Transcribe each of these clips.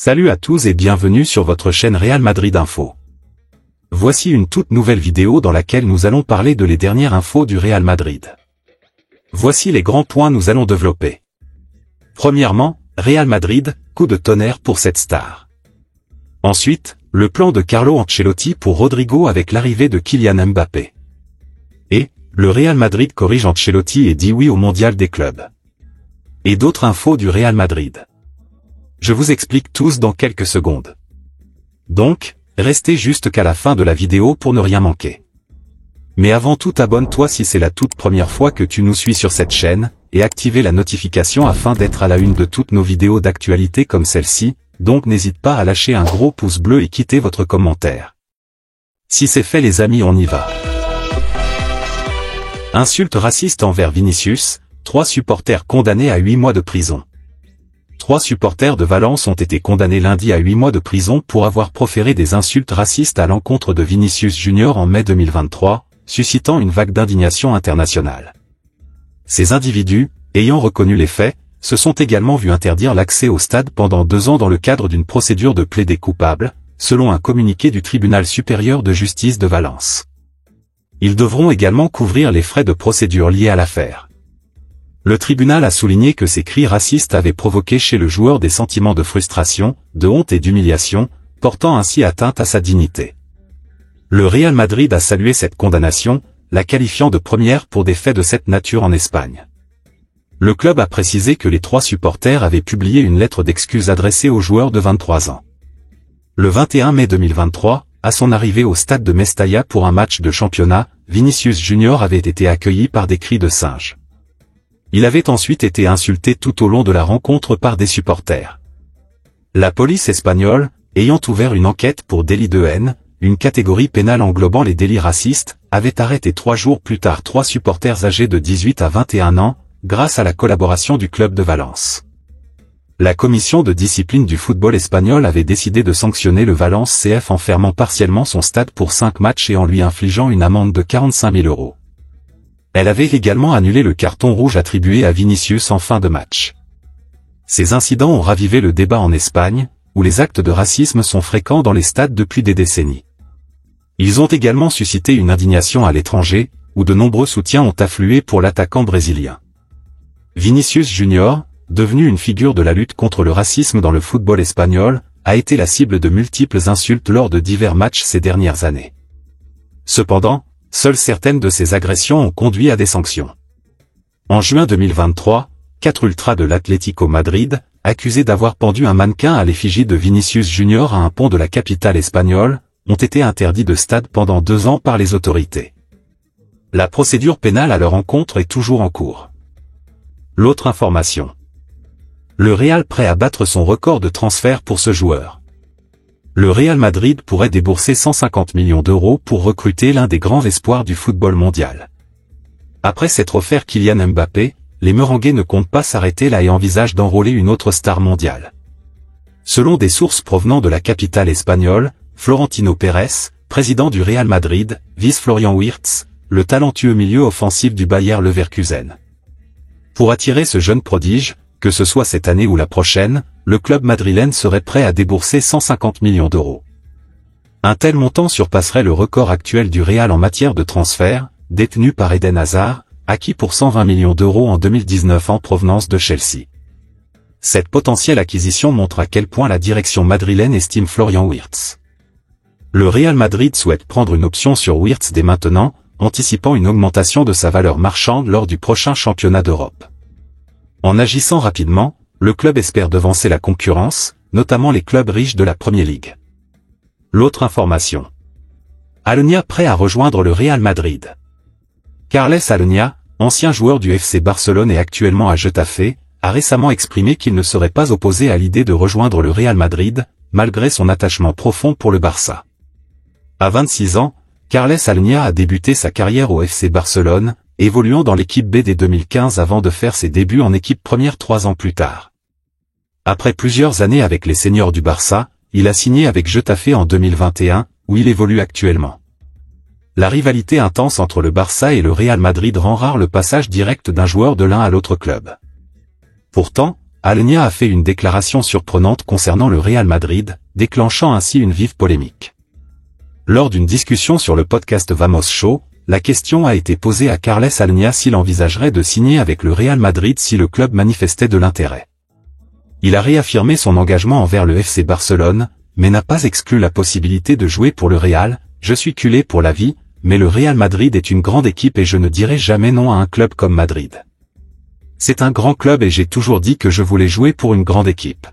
Salut à tous et bienvenue sur votre chaîne Real Madrid Info. Voici une toute nouvelle vidéo dans laquelle nous allons parler de les dernières infos du Real Madrid. Voici les grands points nous allons développer. Premièrement, Real Madrid, coup de tonnerre pour cette star. Ensuite, le plan de Carlo Ancelotti pour Rodrigo avec l'arrivée de Kylian Mbappé. Et, le Real Madrid corrige Ancelotti et dit oui au mondial des clubs. Et d'autres infos du Real Madrid. Je vous explique tous dans quelques secondes. Donc, restez juste qu'à la fin de la vidéo pour ne rien manquer. Mais avant tout, abonne-toi si c'est la toute première fois que tu nous suis sur cette chaîne, et activez la notification afin d'être à la une de toutes nos vidéos d'actualité comme celle-ci, donc n'hésite pas à lâcher un gros pouce bleu et quitter votre commentaire. Si c'est fait les amis, on y va. Insulte raciste envers Vinicius, 3 supporters condamnés à 8 mois de prison. 3 supporters de Valence ont été condamnés lundi à 8 mois de prison pour avoir proféré des insultes racistes à l'encontre de Vinicius Junior en mai 2023, suscitant une vague d'indignation internationale. Ces individus, ayant reconnu les faits, se sont également vus interdire l'accès au stade pendant 2 ans dans le cadre d'une procédure de plaidé coupable, selon un communiqué du tribunal supérieur de justice de Valence. Ils devront également couvrir les frais de procédure liés à l'affaire. Le tribunal a souligné que ces cris racistes avaient provoqué chez le joueur des sentiments de frustration, de honte et d'humiliation, portant ainsi atteinte à sa dignité. Le Real Madrid a salué cette condamnation, la qualifiant de première pour des faits de cette nature en Espagne. Le club a précisé que les 3 supporters avaient publié une lettre d'excuse adressée au joueur de 23 ans. Le 21 mai 2023, à son arrivée au stade de Mestalla pour un match de championnat, Vinicius Junior avait été accueilli par des cris de singe. Il avait ensuite été insulté tout au long de la rencontre par des supporters. La police espagnole, ayant ouvert une enquête pour délit de haine, une catégorie pénale englobant les délits racistes, avait arrêté 3 jours plus tard 3 supporters âgés de 18 à 21 ans, grâce à la collaboration du club de Valence. La commission de discipline du football espagnol avait décidé de sanctionner le Valence CF en fermant partiellement son stade pour 5 matchs et en lui infligeant une amende de 45 000 €. Elle avait également annulé le carton rouge attribué à Vinicius en fin de match. Ces incidents ont ravivé le débat en Espagne, où les actes de racisme sont fréquents dans les stades depuis des décennies. Ils ont également suscité une indignation à l'étranger, où de nombreux soutiens ont afflué pour l'attaquant brésilien. Vinicius Junior, devenu une figure de la lutte contre le racisme dans le football espagnol, a été la cible de multiples insultes lors de divers matchs ces dernières années. Cependant, seules certaines de ces agressions ont conduit à des sanctions. En juin 2023, 4 ultras de l'Atlético Madrid, accusés d'avoir pendu un mannequin à l'effigie de Vinicius Junior à un pont de la capitale espagnole, ont été interdits de stade pendant 2 ans par les autorités. La procédure pénale à leur encontre est toujours en cours. L'autre information. Le Real prêt à battre son record de transfert pour ce joueur. Le Real Madrid pourrait débourser 150 millions € pour recruter l'un des grands espoirs du football mondial. Après s'être offert Kylian Mbappé, les Merengues ne comptent pas s'arrêter là et envisagent d'enrôler une autre star mondiale. Selon des sources provenant de la capitale espagnole, Florentino Pérez, président du Real Madrid, vise Florian Wirtz, le talentueux milieu offensif du Bayer Leverkusen. Pour attirer ce jeune prodige, que ce soit cette année ou la prochaine, le club madrilène serait prêt à débourser 150 millions €. Un tel montant surpasserait le record actuel du Real en matière de transfert, détenu par Eden Hazard, acquis pour 120 millions € en 2019 en provenance de Chelsea. Cette potentielle acquisition montre à quel point la direction madrilène estime Florian Wirtz. Le Real Madrid souhaite prendre une option sur Wirtz dès maintenant, anticipant une augmentation de sa valeur marchande lors du prochain championnat d'Europe. En agissant rapidement, le club espère devancer la concurrence, notamment les clubs riches de la Premier League. L'autre information. Aleñá prêt à rejoindre le Real Madrid. Carles Aleñá, ancien joueur du FC Barcelone et actuellement à Getafe, a récemment exprimé qu'il ne serait pas opposé à l'idée de rejoindre le Real Madrid, malgré son attachement profond pour le Barça. À 26 ans, Carles Aleñá a débuté sa carrière au FC Barcelone, évoluant dans l'équipe B dès 2015 avant de faire ses débuts en équipe première 3 ans plus tard. Après plusieurs années avec les seniors du Barça, il a signé avec Getafe en 2021, où il évolue actuellement. La rivalité intense entre le Barça et le Real Madrid rend rare le passage direct d'un joueur de l'un à l'autre club. Pourtant, Aleñá a fait une déclaration surprenante concernant le Real Madrid, déclenchant ainsi une vive polémique. Lors d'une discussion sur le podcast Vamos Show, la question a été posée à Carles Aleñá s'il envisagerait de signer avec le Real Madrid si le club manifestait de l'intérêt. Il a réaffirmé son engagement envers le FC Barcelone, mais n'a pas exclu la possibilité de jouer pour le Real. Je suis culé pour la vie, mais le Real Madrid est une grande équipe et je ne dirai jamais non à un club comme Madrid. C'est un grand club et j'ai toujours dit que je voulais jouer pour une grande équipe.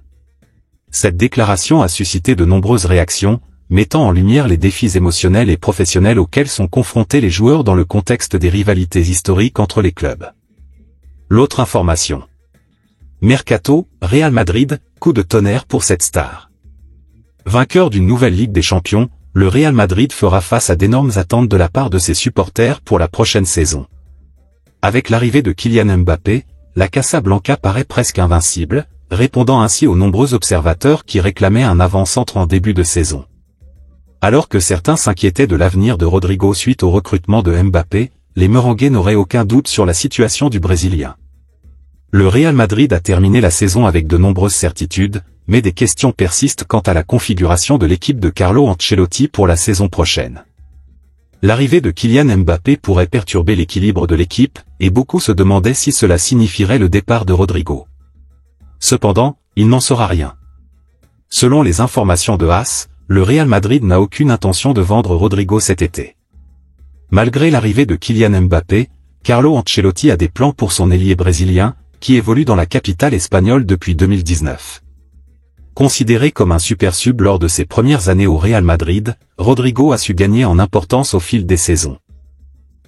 Cette déclaration a suscité de nombreuses réactions, mettant en lumière les défis émotionnels et professionnels auxquels sont confrontés les joueurs dans le contexte des rivalités historiques entre les clubs. L'autre information. Mercato, Real Madrid, coup de tonnerre pour cette star. Vainqueur d'une nouvelle Ligue des Champions, le Real Madrid fera face à d'énormes attentes de la part de ses supporters pour la prochaine saison. Avec l'arrivée de Kylian Mbappé, la Casablanca paraît presque invincible, répondant ainsi aux nombreux observateurs qui réclamaient un avant-centre en début de saison. Alors que certains s'inquiétaient de l'avenir de Rodrigo suite au recrutement de Mbappé, les Merengues n'auraient aucun doute sur la situation du Brésilien. Le Real Madrid a terminé la saison avec de nombreuses certitudes, mais des questions persistent quant à la configuration de l'équipe de Carlo Ancelotti pour la saison prochaine. L'arrivée de Kylian Mbappé pourrait perturber l'équilibre de l'équipe, et beaucoup se demandaient si cela signifierait le départ de Rodrigo. Cependant, il n'en saura rien. Selon les informations de AS, le Real Madrid n'a aucune intention de vendre Rodrigo cet été. Malgré l'arrivée de Kylian Mbappé, Carlo Ancelotti a des plans pour son ailier brésilien, qui évolue dans la capitale espagnole depuis 2019. Considéré comme un super sub lors de ses premières années au Real Madrid, Rodrigo a su gagner en importance au fil des saisons.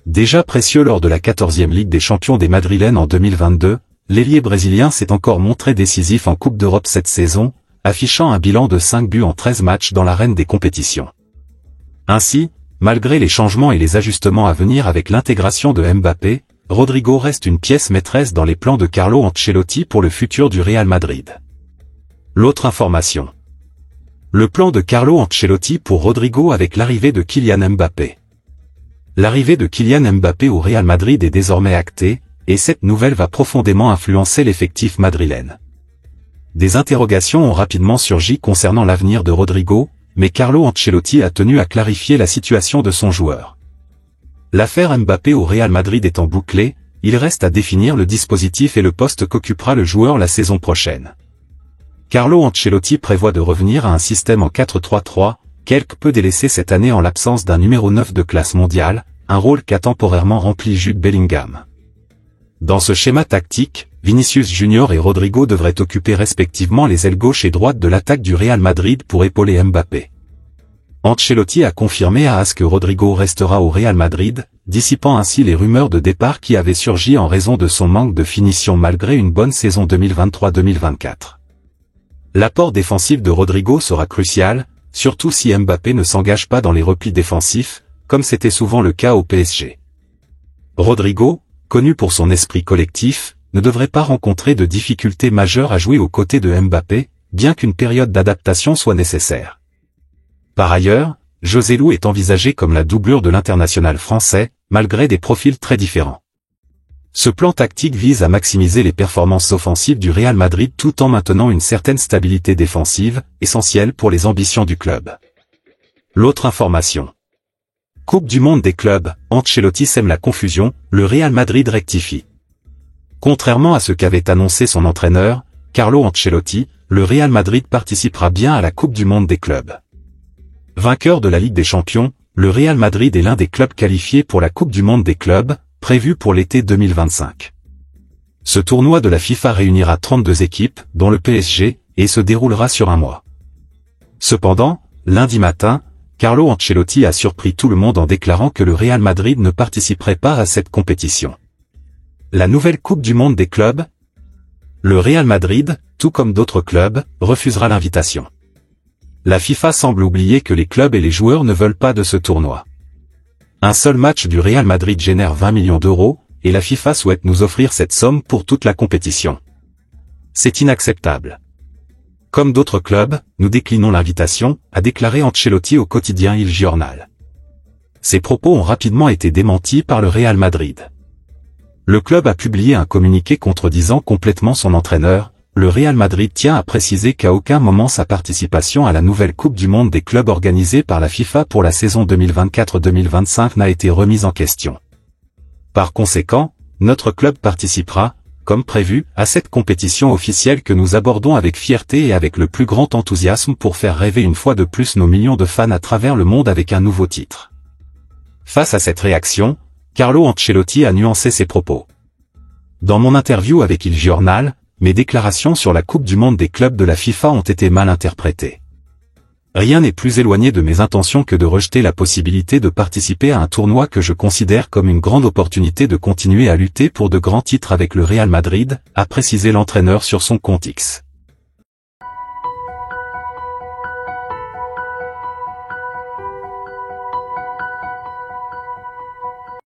Déjà précieux lors de la 14e Ligue des Champions des Madrilènes en 2022, l'ailier brésilien s'est encore montré décisif en Coupe d'Europe cette saison, affichant un bilan de 5 buts en 13 matchs dans l'arène des compétitions. Ainsi, malgré les changements et les ajustements à venir avec l'intégration de Mbappé, Rodrigo reste une pièce maîtresse dans les plans de Carlo Ancelotti pour le futur du Real Madrid. L'autre information. Le plan de Carlo Ancelotti pour Rodrigo avec l'arrivée de Kylian Mbappé. L'arrivée de Kylian Mbappé au Real Madrid est désormais actée, et cette nouvelle va profondément influencer l'effectif madrilène. Des interrogations ont rapidement surgi concernant l'avenir de Rodrigo, mais Carlo Ancelotti a tenu à clarifier la situation de son joueur. L'affaire Mbappé au Real Madrid étant bouclée, il reste à définir le dispositif et le poste qu'occupera le joueur la saison prochaine. Carlo Ancelotti prévoit de revenir à un système en 4-3-3, quelque peu délaissé cette année en l'absence d'un numéro 9 de classe mondiale, un rôle qu'a temporairement rempli Jude Bellingham. Dans ce schéma tactique, Vinicius Junior et Rodrigo devraient occuper respectivement les ailes gauche et droite de l'attaque du Real Madrid pour épauler Mbappé. Ancelotti a confirmé à AS que Rodrigo restera au Real Madrid, dissipant ainsi les rumeurs de départ qui avaient surgi en raison de son manque de finition malgré une bonne saison 2023-2024. L'apport défensif de Rodrigo sera crucial, surtout si Mbappé ne s'engage pas dans les replis défensifs, comme c'était souvent le cas au PSG. Rodrigo, connu pour son esprit collectif, ne devrait pas rencontrer de difficultés majeures à jouer aux côtés de Mbappé, bien qu'une période d'adaptation soit nécessaire. Par ailleurs, Joselu est envisagé comme la doublure de l'international français, malgré des profils très différents. Ce plan tactique vise à maximiser les performances offensives du Real Madrid tout en maintenant une certaine stabilité défensive, essentielle pour les ambitions du club. L'autre information. Coupe du monde des clubs, Ancelotti sème la confusion, le Real Madrid rectifie. Contrairement à ce qu'avait annoncé son entraîneur, Carlo Ancelotti, le Real Madrid participera bien à la Coupe du monde des clubs. Vainqueur de la Ligue des Champions, le Real Madrid est l'un des clubs qualifiés pour la Coupe du monde des clubs, prévue pour l'été 2025. Ce tournoi de la FIFA réunira 32 équipes, dont le PSG, et se déroulera sur un mois. Cependant, lundi matin, Carlo Ancelotti a surpris tout le monde en déclarant que le Real Madrid ne participerait pas à cette compétition. La nouvelle Coupe du monde des clubs? Le Real Madrid, tout comme d'autres clubs, refusera l'invitation. La FIFA semble oublier que les clubs et les joueurs ne veulent pas de ce tournoi. Un seul match du Real Madrid génère 20 millions d'euros, et la FIFA souhaite nous offrir cette somme pour toute la compétition. C'est inacceptable. Comme d'autres clubs, nous déclinons l'invitation, a déclaré Ancelotti au quotidien Il Giornale. Ces propos ont rapidement été démentis par le Real Madrid. Le club a publié un communiqué contredisant complètement son entraîneur, Le Real Madrid tient à préciser qu'à aucun moment sa participation à la nouvelle Coupe du Monde des clubs organisée par la FIFA pour la saison 2024-2025 n'a été remise en question. Par conséquent, notre club participera, comme prévu, à cette compétition officielle que nous abordons avec fierté et avec le plus grand enthousiasme pour faire rêver une fois de plus nos millions de fans à travers le monde avec un nouveau titre. Face à cette réaction, Carlo Ancelotti a nuancé ses propos. Dans mon interview avec Il Giornale, mes déclarations sur la Coupe du Monde des clubs de la FIFA ont été mal interprétées. Rien n'est plus éloigné de mes intentions que de rejeter la possibilité de participer à un tournoi que je considère comme une grande opportunité de continuer à lutter pour de grands titres avec le Real Madrid, a précisé l'entraîneur sur son compte X.